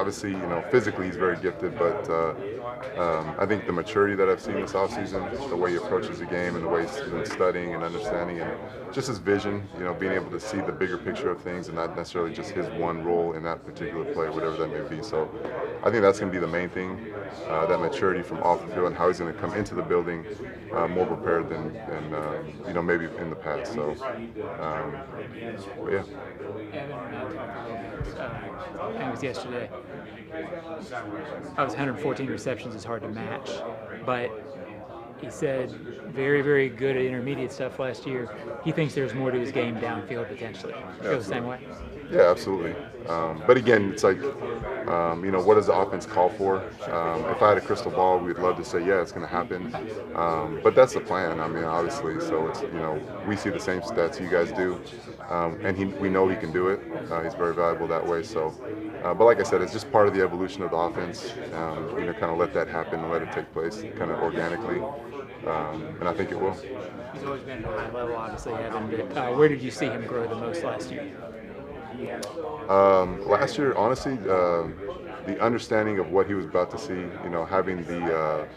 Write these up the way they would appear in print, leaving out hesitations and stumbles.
obviously, physically he's very gifted, but I think the maturity that I've seen this offseason, the way he approaches the game and the way he's been studying and understanding, and just his vision, being able to see the bigger picture of things and not necessarily just his one role in that particular play, whatever that may be. So I think that's going to be the main thing, that maturity from off the field and how he's going to come into the building more prepared than maybe in the past. So, but yeah. I think it was yesterday. I was 114 receptions is hard to match, but he said very, very good at intermediate stuff last year. He thinks there's more to his game downfield potentially. Feel the same way? Yeah, absolutely. But again, it's like, what does the offense call for? If I had a crystal ball, we'd love to say, yeah, it's going to happen. But that's the plan. I mean, obviously. So it's, we see the same stats you guys do, and we know he can do it. He's very valuable that way. So, but like I said, it's just part of the evolution of the offense. Kind of let that happen and let it take place kind of organically. And I think it will. He's always been at a high level, obviously, Evan. But where did you see him grow the most last year? Last year, honestly, the understanding of what he was about to see, having the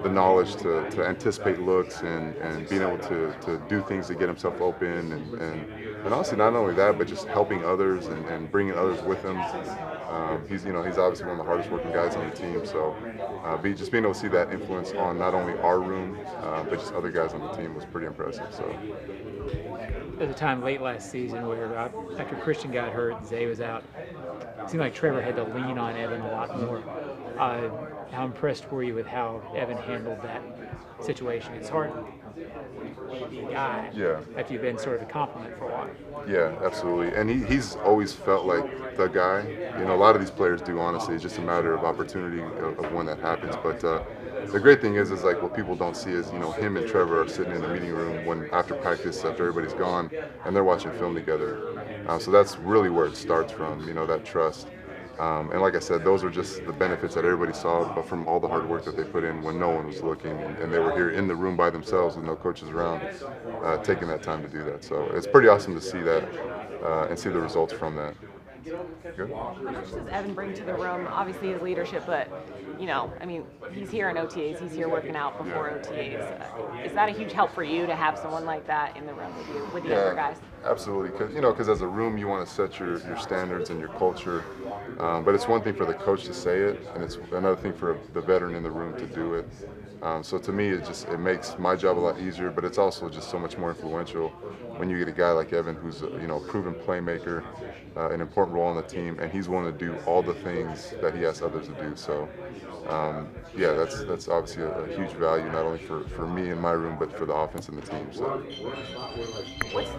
knowledge to anticipate looks and being able to do things to get himself open and honestly not only that, but just helping others and bringing others with him. He's obviously one of the hardest working guys on the team, so just being able to see that influence on not only our room but just other guys on the team was pretty impressive. So. There's a time late last season where after Christian got hurt, Zay was out. It seemed like Trevor had to lean on Evan a lot more. How impressed were you with how Evan handled that situation? It's hard to be a guy after you've been sort of a compliment for a while. Yeah, absolutely. And he's always felt like the guy. A lot of these players do, honestly. It's just a matter of opportunity of when that happens. But the great thing is like what people don't see is, him and Trevor are sitting in the meeting room after practice, after everybody's gone, and they're watching film together. So that's really where it starts from, that trust. And like I said, those are just the benefits that everybody saw, but from all the hard work that they put in when no one was looking, and they were here in the room by themselves with no coaches around, taking that time to do that. So it's pretty awesome to see that and see the results from that. Good. How much does Evan bring to the room? Obviously his leadership, but he's here in OTAs, he's here working out before OTAs. Is that a huge help for you to have someone like that in the room with you, with the other guys? Absolutely, because as a room you want to set your standards and your culture, but it's one thing for the coach to say it, and it's another thing for the veteran in the room to do it. So to me, it makes my job a lot easier, but it's also just so much more influential when you get a guy like Evan who's a proven playmaker, an important role on the team, and he's willing to do all the things that he asks others to do. So that's obviously a huge value, not only for me in my room, but for the offense and the team. So. What's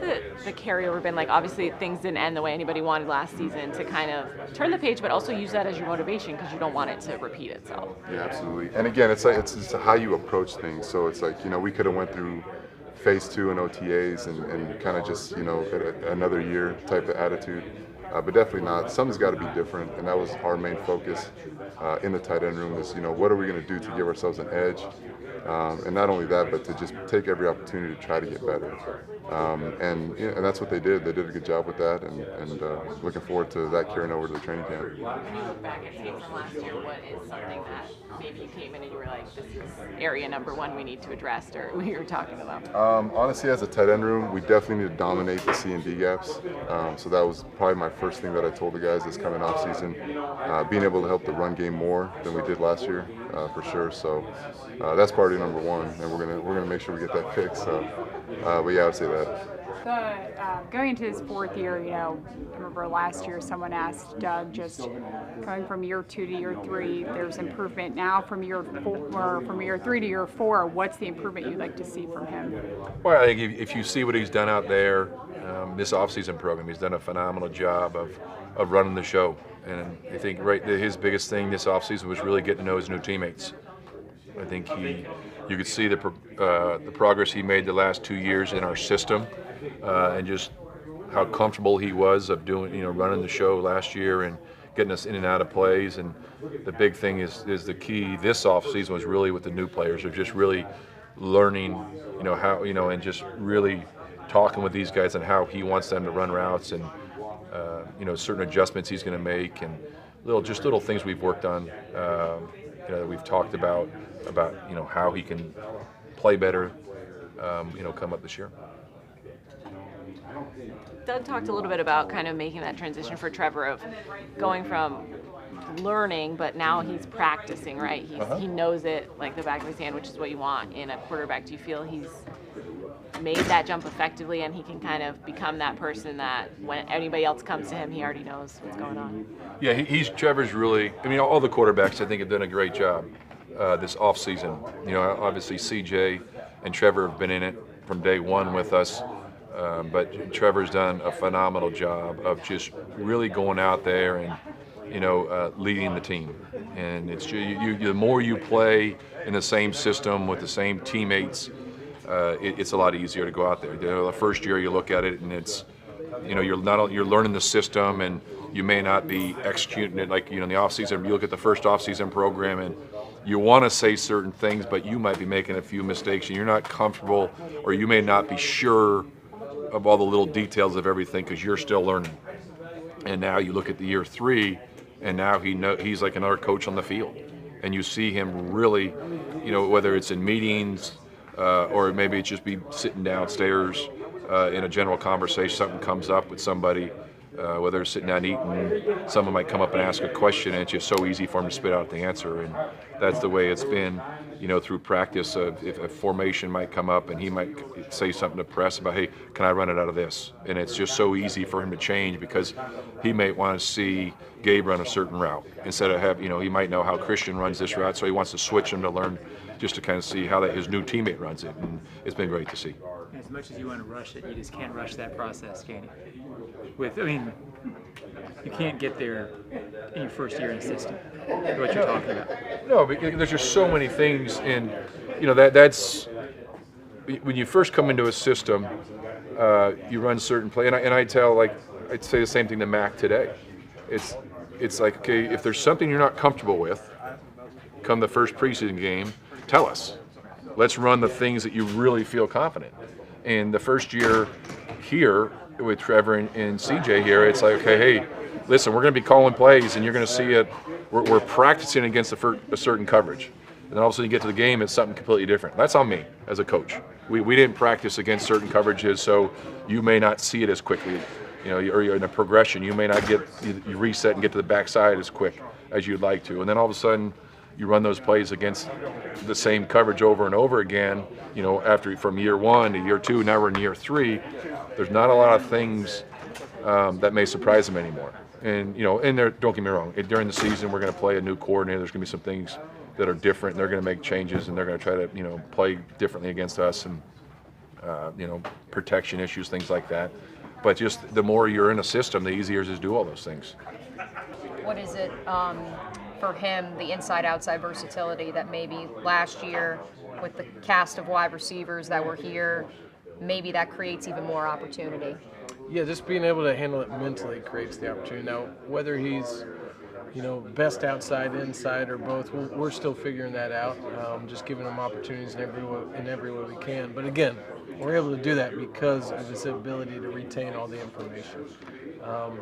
the carryover been like? Obviously things didn't end the way anybody wanted last season, to kind of turn the page, but also use that as your motivation because you don't want it to repeat itself. Yeah, absolutely. And again, it's how you approach things. So it's like, we could have went through phase 2 in OTAs and kind of just, another year type of attitude. But definitely not. Something's got to be different, and that was our main focus in the tight end room is, what are we going to do to give ourselves an edge? And not only that, but to just take every opportunity to try to get better. And that's what they did. They did a good job with that, and looking forward to that carrying over to the training camp. When you look back at tape from last year, what is something that maybe you came in and you were like, this is area number 1 we need to address, or we were talking about? Honestly, as a tight end room, we definitely need to dominate the C and D gaps. So that was probably my first thing that I told the guys this coming off season, being able to help the run game more than we did last year, for sure. So that's priority number 1, and we're gonna make sure we get that fixed. So, but yeah, I would say that. Going into his 4th year, I remember last year someone asked Doug, just going from year 2 to year 3, there's improvement now from year 4, from year 3 to year 4. What's the improvement you'd like to see from him? Well, I think if you see what he's done out there, this offseason program, he's done a phenomenal job of running the show. And I think his biggest thing this offseason was really getting to know his new teammates. I think you could see the progress he made the last 2 years in our system, and just how comfortable he was of doing, running the show last year and getting us in and out of plays. And the big thing is the key this offseason was really with the new players, of just really learning, how, and just really talking with these guys on how he wants them to run routes, and certain adjustments he's going to make, and little things we've worked on, that we've talked about how he can play better, come up this year. Doug talked a little bit about kind of making that transition for Trevor of going from learning, but now he's practicing, right? He knows it like the back of his hand, which is what you want in a quarterback. Do you feel he's made that jump effectively and he can kind of become that person that when anybody else comes to him, he already knows what's going on? Yeah, Trevor's really, all the quarterbacks I think have done a great job this offseason. Obviously CJ and Trevor have been in it from day one with us. But Trevor's done a phenomenal job of just really going out there and, leading the team. And it's the more you play in the same system with the same teammates, it's a lot easier to go out there. The first year you look at it and it's, you're learning the system and you may not be executing it like, in the off season. You look at the first off season program and you want to say certain things, but you might be making a few mistakes and you're not comfortable, or you may not be sure of all the little details of everything because you're still learning. And now you look at the year 3, and now he's like another coach on the field, and you see him really, whether it's in meetings or maybe it's just be sitting downstairs in a general conversation, something comes up with somebody, whether it's sitting down eating, someone might come up and ask a question, and it's just so easy for him to spit out the answer. And that's the way it's been, through practice. If a formation might come up and he might say something to press about, hey, can I run it out of this? And it's just so easy for him to change because he may want to see Gabe run a certain route instead of he might know how Christian runs this route, so he wants to switch him to learn just to kind of see how his new teammate runs it. And it's been great to see. As much as you want to rush it, you just can't rush that process, can you? You can't get there in your first year in the system. What you're talking about? No, because there's just so many things in, that's when you first come into a system, you run certain play, and I'd say the same thing to Mack today. It's like, okay, if there's something you're not comfortable with, come the first preseason game, tell us. Let's run the things that you really feel confident. And the first year here with Trevor and CJ here, it's like, okay, hey, listen, we're going to be calling plays, and you're going to see it. We're practicing against a certain coverage. And then all of a sudden you get to the game, it's something completely different. That's on me as a coach. We didn't practice against certain coverages, so you may not see it as quickly. Or you're in a progression, you may not you reset and get to the backside as quick as you'd like to. And then all of a sudden, you run those plays against the same coverage over and over again, after from year 1 to year 2, now we're in year 3, there's not a lot of things that may surprise them anymore. And, don't get me wrong, during the season we're going to play a new coordinator, there's going to be some things that are different, and they're going to make changes, and they're going to try to, play differently against us, and, protection issues, things like that. But just the more you're in a system, the easier it is to do all those things. What is it for him, the inside-outside versatility that maybe last year with the cast of wide receivers that were here, maybe that creates even more opportunity? Yeah, just being able to handle it mentally creates the opportunity. Now, whether he's, best outside, inside, or both, we're still figuring that out. Just giving him opportunities in every way we can. But again, we're able to do that because of his ability to retain all the information.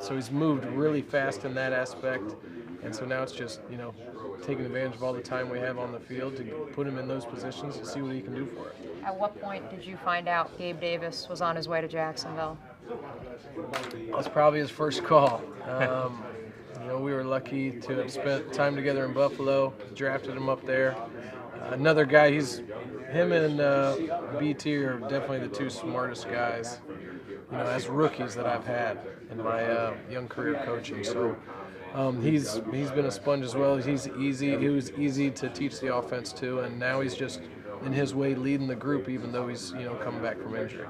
So he's moved really fast in that aspect. And so now it's just, taking advantage of all the time we have on the field to put him in those positions and see what he can do for it. At what point did you find out Gabe Davis was on his way to Jacksonville? That was probably his first call. We were lucky to have spent time together in Buffalo, drafted him up there. Another guy, him and BT are definitely the two smartest guys, as rookies that I've had in my young career coaching. So he's been a sponge as well. He was easy to teach the offense to, and now he's just in his way leading the group, even though he's coming back from injury.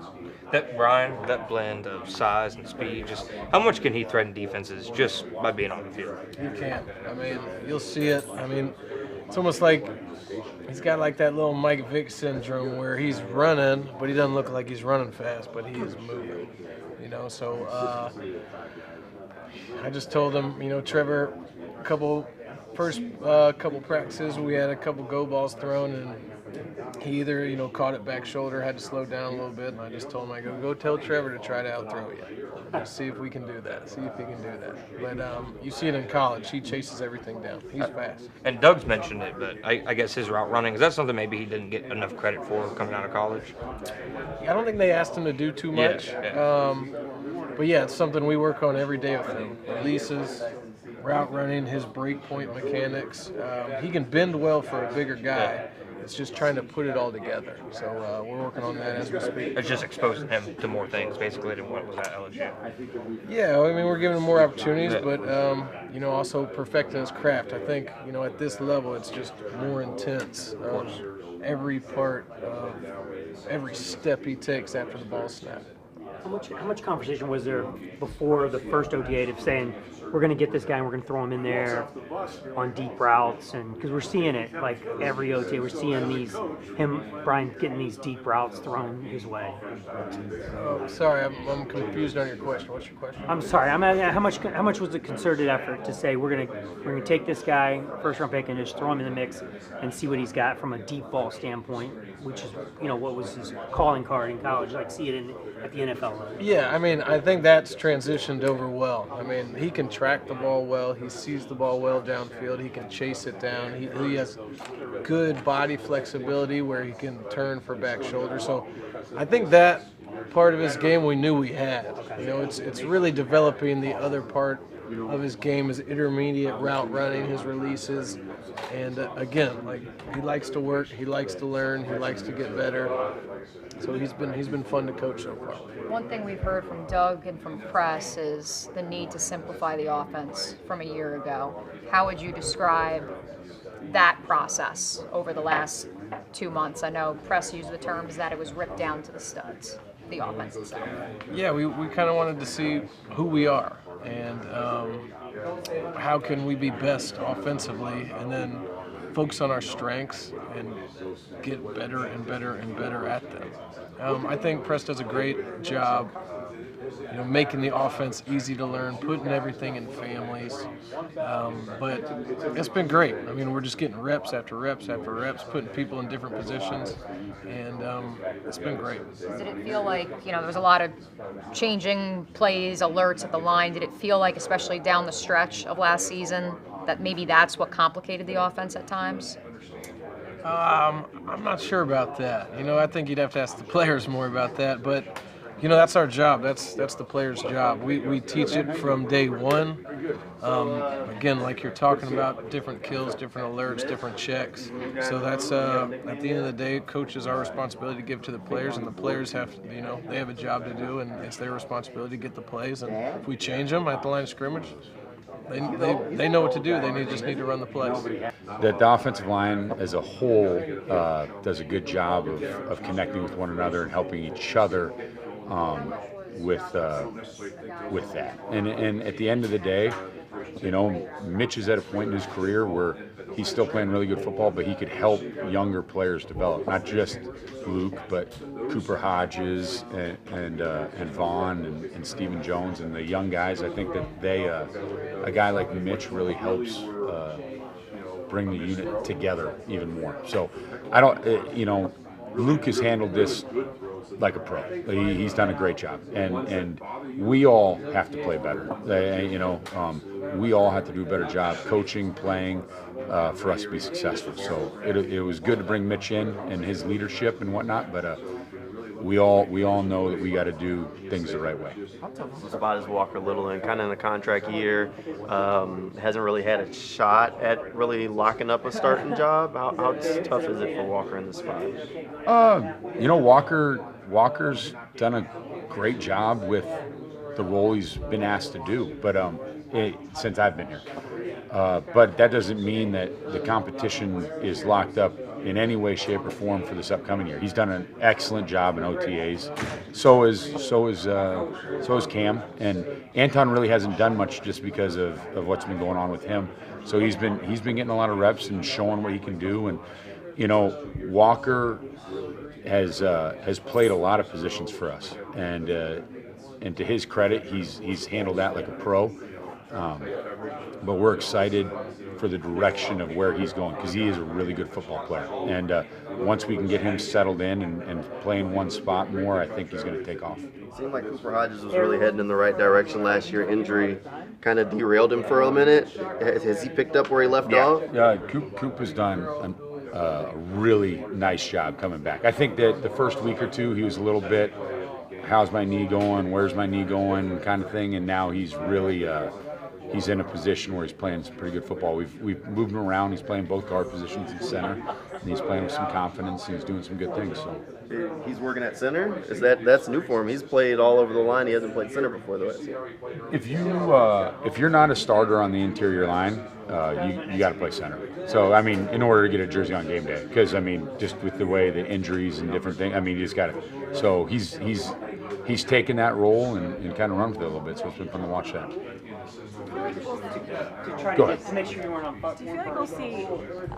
That blend of size and speed, just how much can he threaten defenses just by being on the field? He can. You'll see it. It's almost like he's got like that little Mike Vick syndrome where he's running, but he doesn't look like he's running fast, but he is moving. So I just told him, Trevor, a couple first couple practices, we had a couple go balls thrown, and he either, caught it back shoulder, had to slow down a little bit, and I just told him, I go tell Trevor to try to out-throw you. See if we can do that. See if he can do that. But you see it in college. He chases everything down. He's fast. And Doug's mentioned it, but I guess his route running, is that something maybe he didn't get enough credit for coming out of college? I don't think they asked him to do too much. But yeah, it's something we work on every day with him. Releases, route running, his break point mechanics. He can bend well for a bigger guy. It's just trying to put it all together. So we're working on that as we speak. It's just exposing him to more things, basically, than what was at LSU. Yeah, I mean, we're giving him more opportunities, but, also perfecting his craft. I think, at this level, it's just more intense. Every part of every step he takes after the ball snap. How much conversation was there before the first OTA of saying we're going to get this guy and we're going to throw him in there on deep routes? And because we're seeing it like every OTA, we're seeing Brian getting these deep routes thrown his way. Oh, sorry, I'm confused on your question. What's your question? I'm sorry. How much was the concerted effort to say we're gonna take this guy, first round pick, and just throw him in the mix and see what he's got from a deep ball standpoint, which is what was his calling card in college, like see it at the NFL level. Yeah, I mean, I think that's transitioned over well. I mean, he can track the ball well. He sees the ball well downfield. He can chase it down. He has good body flexibility where he can turn for back shoulder. So I think that part of his game we knew we had. It's really developing the other part of his game, his intermediate route running, his releases. And again, he likes to work, he likes to learn, he likes to get better. So he's been fun to coach so far. One thing we've heard from Doug and from Press is the need to simplify the offense from a year ago. How would you describe that process over the last 2 months? I know Press used the terms that it was ripped down to the studs, the offense itself. Yeah, we kind of wanted to see who we are and how can we be best offensively, and then focus on our strengths and get better and better and better at them. I think Press does a great job, making the offense easy to learn, putting everything in families. But it's been great. I mean, we're just getting reps after reps after reps, putting people in different positions, and it's been great. Did it feel like, there was a lot of changing plays, alerts at the line? Did it feel like, especially down the stretch of last season, that maybe that's what complicated the offense at times? I'm not sure about that. I think you'd have to ask the players more about that. But, that's our job. That's the players' job. We teach it from day one. Again, like you're talking about, different kills, different alerts, different checks. So that's, at the end of the day, coaches our responsibility to give to the players, and the players have, they have a job to do, and it's their responsibility to get the plays. And if we change them at the line of scrimmage, they know what to do. They just need to run the plays. The offensive line as a whole does a good job of connecting with one another and helping each other with that. And at the end of the day, Mitch is at a point in his career where he's still playing really good football, but he could help younger players develop. Not just Luke, but Cooper Hodges and Vaughn and Stephen Jones and the young guys. I think that a guy like Mitch really helps bring the unit together even more. So Luke has handled this like a pro. He's done a great job, and we all have to play better. We all have to do a better job coaching, playing, for us to be successful. So it was good to bring Mitch in and his leadership and whatnot, but we all know that we got to do things the right way. How tough is the spot is Walker Little in kind of in a contract year? Hasn't really had a shot at really locking up a starting job. How tough is it for Walker in the spot? Walker's done a great job with the role he's been asked to do, but since I've been here. But that doesn't mean that the competition is locked up in any way, shape, or form for this upcoming year. He's done an excellent job in OTAs. So is Cam, and Anton really hasn't done much just because of what's been going on with him. So he's been getting a lot of reps and showing what he can do. And Walker has played a lot of positions for us, and to his credit, he's handled that like a pro. But we're excited for the direction of where he's going, because he is a really good football player. And once we can get him settled in and playing one spot more, I think he's going to take off. It seemed like Cooper Hodges was really heading in the right direction last year. Injury kind of derailed him for a minute. Has he picked up where he left off? Yeah, Coop has done a really nice job coming back. I think that the first week or two he was a little bit, how's my knee going, where's my knee going kind of thing, and now he's really he's in a position where he's playing some pretty good football. We've moved him around. He's playing both guard positions in center, and he's playing with some confidence, and he's doing some good things. So he's working at center? That's new for him? He's played all over the line. He hasn't played center before, though. If you're not a starter on the interior line, you got to play center. So I mean, in order to get a jersey on game day, because I mean, just with the way the injuries and different things, I mean, you just got to. So he's taken that role and kind of run with it a little bit. So it's been fun to watch that. Go ahead. To make sure you weren't on. Do you feel like we'll see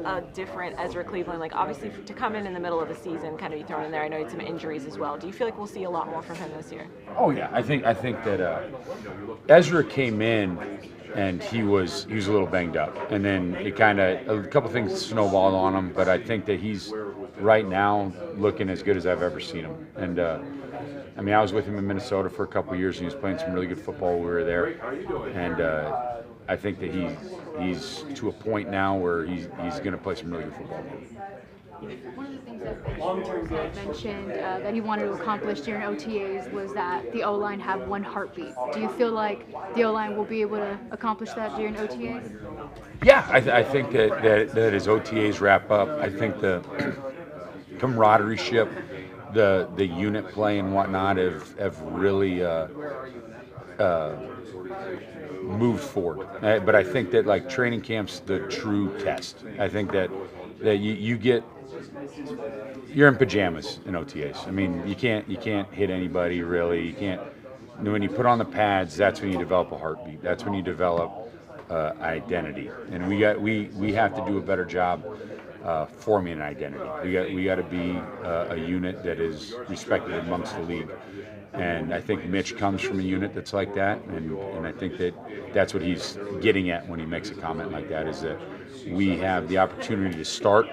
a different Ezra Cleveland? Like, obviously, to come in the middle of the season, kind of be thrown in there. I know he had some injuries as well. Do you feel like we'll see a lot more from him this year? Oh yeah, I think that Ezra came in and he was a little banged up, and then it kind of a couple things snowballed on him. But I think that he's right now looking as good as I've ever seen him. And I mean, I was with him in Minnesota for a couple of years, and he was playing some really good football when we were there. And I think that he's to a point now where he's going to play some really good football. One of the things that Long-term mentioned that he wanted to accomplish during OTAs was that the O-line have one heartbeat. Do you feel like the O-line will be able to accomplish that during OTAs? Yeah, I think that as OTAs wrap up, I think the camaraderie-ship, the unit play and whatnot have really moved forward. But I think that like training camp's the true test. I think that you're in pajamas in OTAs. I mean, you can't hit anybody really. You can't. When you put on the pads, that's when you develop a heartbeat. That's when you develop identity. And we have to do a better job forming an identity. We got to be a unit that is respected amongst the league. And I think Mitch comes from a unit that's like that, and I think that's what he's getting at when he makes a comment like that, is that we have the opportunity to start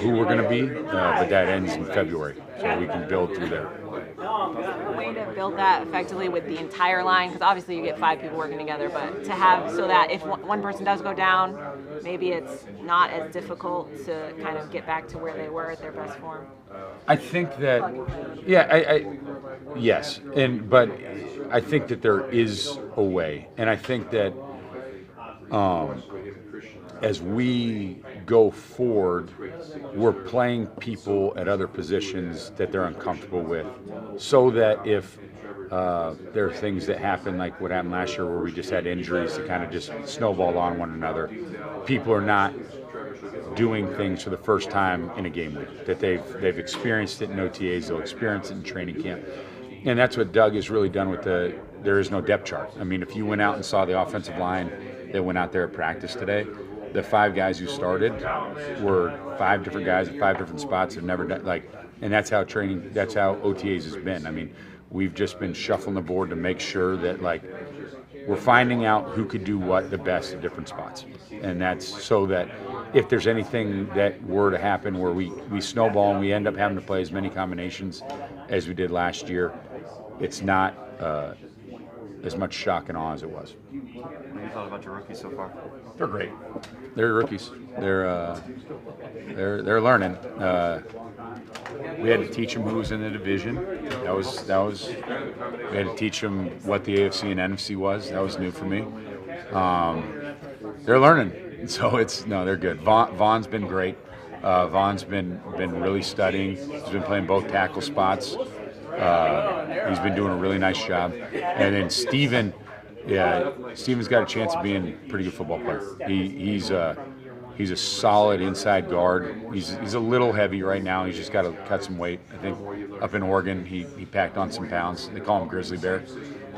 who we're going to be, but that ends in February, so we can build through there. Is there a way to build that effectively with the entire line? Because obviously you get 5 people working together, but to have so that if one person does go down, maybe it's not as difficult to kind of get back to where they were at their best form. I think that, yeah, yes, but I think that there is a way, and I think that as we go forward, we're playing people at other positions that they're uncomfortable with, so that if there are things that happen like what happened last year where we just had injuries that kind of just snowballed on one another, people are not doing things for the first time in a game week, that they've experienced it in OTAs, they'll experience it in training camp. And that's what Doug has really done with there is no depth chart. I mean, if you went out and saw the offensive line that went out there at practice today, the 5 guys who started were 5 different guys at 5 different spots have never done, and that's how OTAs has been. I mean, we've just been shuffling the board to make sure that we're finding out who could do what the best at different spots. And that's so that if there's anything that were to happen where we snowball and we end up having to play as many combinations as we did last year, it's not as much shock and awe as it was. What do you thought about your rookies so far? They're great. They're rookies. They're learning. We had to teach them who was in the division. That was. We had to teach them what the AFC and NFC was. That was new for me. They're learning, so they're good. Vaughn's been great. Vaughn's been really studying. He's been playing both tackle spots. He's been doing a really nice job. And then Steven's got a chance of being a pretty good football player. He's a solid inside guard. He's a little heavy right now. He's just got to cut some weight. I think up in Oregon he packed on some pounds. They call him Grizzly Bear.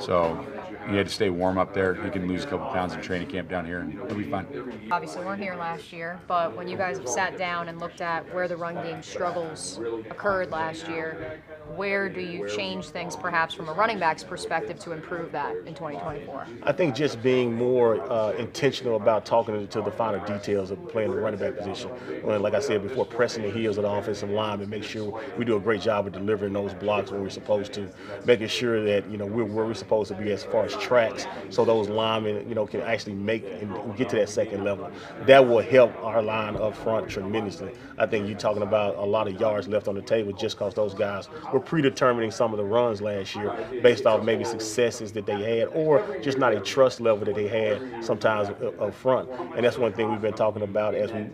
So he had to stay warm up there. He can lose a couple pounds in training camp down here, and he'll be fine. Obviously, we weren't here last year, but when you guys have sat down and looked at where the run game struggles occurred last year, where do you change things perhaps from a running back's perspective to improve that in 2024? I think just being more intentional about talking to the finer details of playing the running back position. Like I said before, pressing the heels of the offensive line and make sure we do a great job of delivering those blocks when we're supposed to, making sure that we're where we're supposed to be as far as tracks, so those linemen can actually make and get to that second level. That will help our line up front tremendously. I think you're talking about a lot of yards left on the table just because those guys were predetermining some of the runs last year based off maybe successes that they had or just not a trust level that they had sometimes up front. And that's one thing we've been talking about as we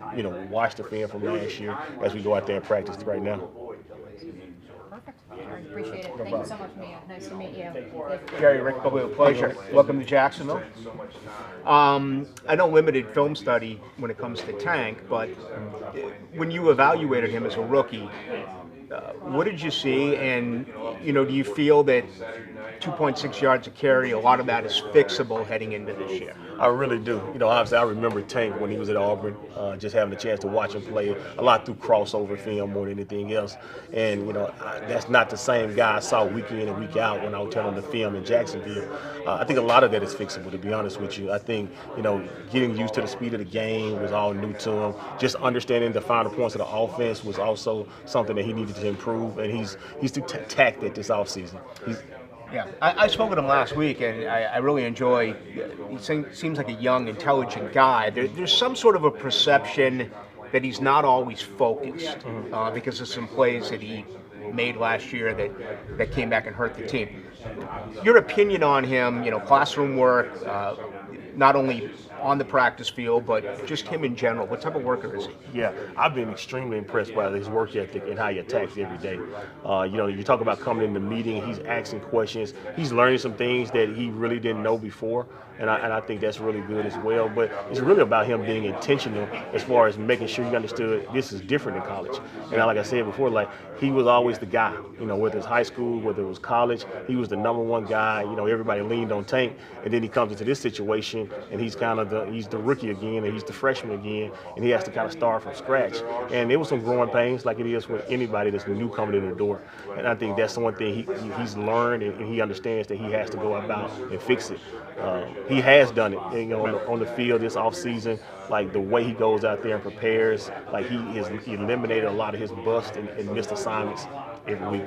watch the film from last year as we go out there and practice right now. Perfect. I appreciate it. Thank you so much, Mia. Nice to meet you. Jerry, Rick, probably a pleasure. Welcome to Jacksonville. I know limited film study when it comes to Tank, but when you evaluated him as a rookie, what did you see, and do you feel that 2.6 yards a carry, a lot of that is fixable heading into this year? I really do. Obviously I remember Tank when he was at Auburn, just having a chance to watch him play a lot through crossover film more than anything else. And that's not the same guy I saw week in and week out when I would turn on the film in Jacksonville. I think a lot of that is fixable, to be honest with you. I think getting used to the speed of the game was all new to him. Just understanding the finer points of the offense was also something that he needed to improve, and he's too tacked at this offseason. Yeah, I spoke with him last week, and I really enjoy. He seems like a young, intelligent guy. There's some sort of a perception that he's not always focused because of some plays that he made last year that came back and hurt the team. Your opinion on him? Classroom work, not only on the practice field, but just him in general. What type of worker is he? Yeah, I've been extremely impressed by his work ethic and how he attacks every day. You talk about coming in the meeting, he's asking questions, he's learning some things that he really didn't know before, and I think that's really good as well. But it's really about him being intentional as far as making sure he understood this is different in college. And like I said before, he was always the guy, whether it's high school, whether it was college, he was the #1 guy. Everybody leaned on Tank, and then he comes into this situation, and he's kind of he's the rookie again, and he's the freshman again, and he has to kind of start from scratch. And there was some growing pains, like it is with anybody that's new coming in the door. And I think that's the one thing he's learned, and he understands that he has to go about and fix it. He has done it, on the field this offseason. The way he goes out there and prepares, he has eliminated a lot of his bust and missed assignments every week.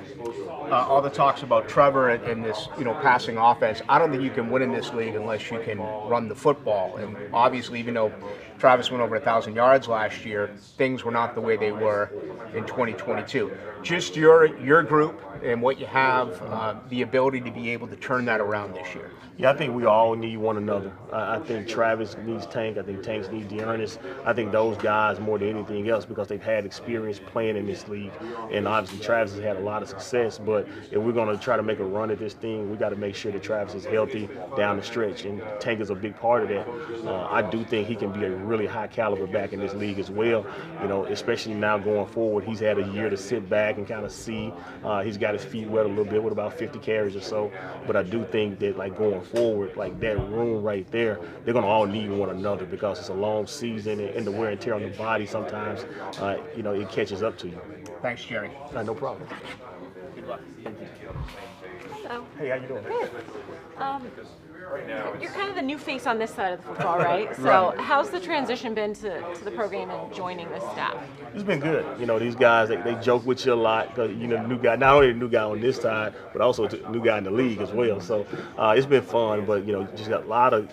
All the talks about Trevor and this, passing offense. I don't think you can win in this league unless you can run the football. And obviously, even though Travis went over 1,000 yards last year, things were not the way they were in 2022. Just your group and what you have, the ability to be able to turn that around this year. Yeah, I think we all need one another. I think Travis needs Tank. I think Tank needs Dearness. I think those guys more than anything else because they've had experience playing in this league. And obviously Travis has had a lot of success, but if we're going to try to make a run at this thing, we got to make sure that Travis is healthy down the stretch, and Tank is a big part of that. I do think he can be a really high caliber back in this league as well, especially now going forward. He's had a year to sit back and kind of see. He's got his feet wet a little bit with about 50 carries or so, but I do think that going forward, that room right there, they're going to all need one another because it's a long season and the wear and tear on the body sometimes, it catches up to you. Thanks, Jerry. No problem. Good luck. Hello. Hey, how you doing? Good. You're kind of the new face on this side of the football, right? So how's the transition been to the program and joining this staff? It's been good. These guys, they joke with you a lot because, the new guy, not only the new guy on this side, but also the new guy in the league as well. So it's been fun, but, just got a lot of,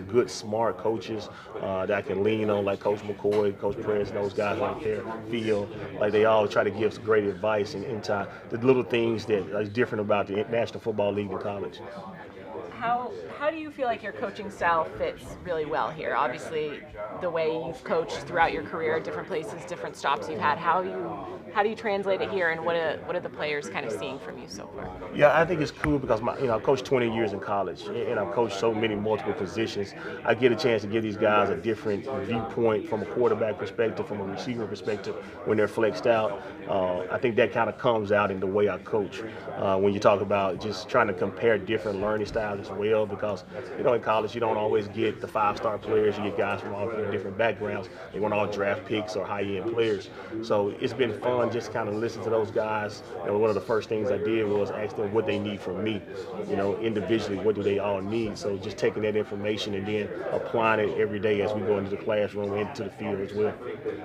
good, smart coaches that I can lean on, like Coach McCoy, Coach Prince, those guys right there feel like they all try to give us great advice and the little things that is different about the National Football League in college. How do you feel like your coaching style fits really well here? Obviously, the way you've coached throughout your career, different places, different stops you've had. How do you translate it here, and what are the players kind of seeing from you so far? Yeah, I think it's cool because I've coached 20 years in college, and I've coached so many multiple positions. I get a chance to give these guys a different viewpoint from a quarterback perspective, from a receiver perspective when they're flexed out. I think that kind of comes out in the way I coach. When you talk about just trying to compare different learning styles as well, because in college you don't always get the 5-star players. You get guys from all different backgrounds. They weren't all draft picks or high-end players. So it's been fun just kind of listen to those guys. One of the first things I did was ask them what they need from me. Individually, what do they all need? So just taking that information and then applying it every day as we go into the classroom and into the field as well.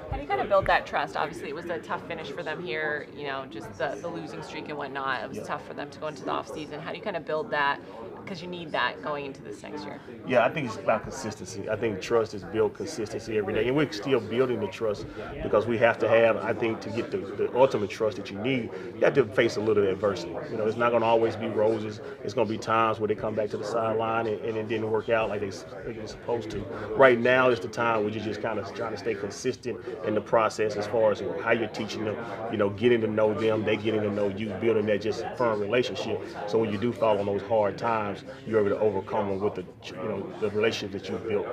How do you kind of build that trust? Obviously, it was a tough finish for them here, just the losing streak and whatnot. It was tough for them to go into the offseason. How do you kind of build that? Because you need that going into this next year. Yeah, I think it's about consistency. I think trust is built consistency every day. And we're still building the trust because we have to have, I think, to get the ultimate trust that you need, you have to face a little adversity. It's not going to always be roses. It's going to be times where they come back to the sideline and it didn't work out like they were supposed to. Right now is the time where you're just kind of trying to stay consistent in the process as far as how you're teaching them, getting to know them, they getting to know you, building that just firm relationship. So when you do fall on those hard times, you're able to overcome them with the relationship that you've built.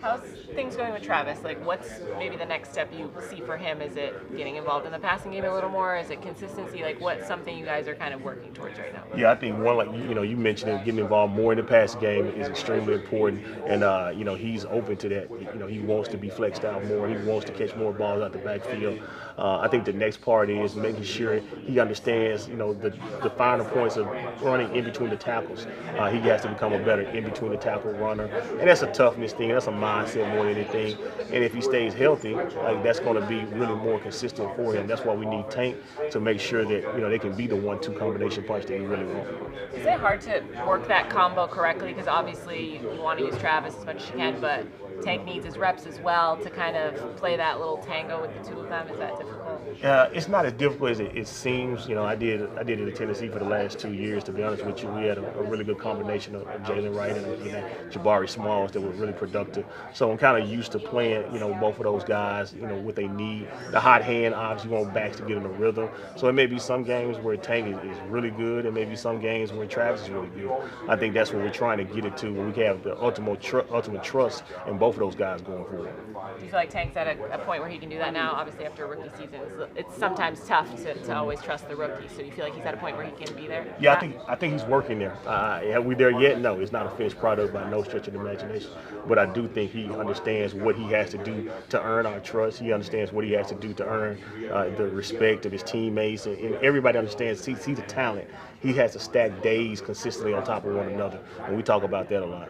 How's things going with Travis? What's maybe the next step you see for him? Is it getting involved in the passing game a little more? Is it consistency? What's something you guys are kind of working towards right now? Yeah, I think one, you mentioned it, getting involved more in the passing game is extremely important, and he's open to that. He wants to be flexed out more. He wants to catch more balls out the backfield. I think the next part is making sure he understands, the finer points of running in between the tackles. He has to become a better in between the tackle runner, and that's a toughness thing. That's a mindset more than anything. And if he stays healthy, that's going to be really more consistent for him. That's why we need Tank to make sure that they can be the 1-2 combination punch that we really want. Is it hard to work that combo correctly? Because obviously you want to use Travis as much as you can, but Tank needs his reps as well to kind of play that little tango with the two of them. Is that difficult? It's not as difficult as it seems. I did it in Tennessee for the last 2 years. To be honest with you, we had a really good combination of Jalen Wright and Jabari Smalls that were really productive. So I'm kind of used to playing, both of those guys, what they need. The hot hand, obviously, you want backs to get in a rhythm. So it may be some games where Tank is really good, and maybe some games where Travis is really good. I think that's what we're trying to get it to, where we can have the ultimate trust in both of those guys going forward. Do you feel like Tank's at a point where he can do that now? Obviously, after a rookie season, it's sometimes tough to always trust the rookie. So you feel like he's at a point where he can be there? Yeah, I think he's working there. Are we there yet? No, it's not a finished product by no stretch of the imagination. But I do think he understands what he has to do to earn our trust. He understands what he has to do to earn the respect of his teammates, and everybody understands. He's the talent. He has to stack days consistently on top of one another, and we talk about that a lot.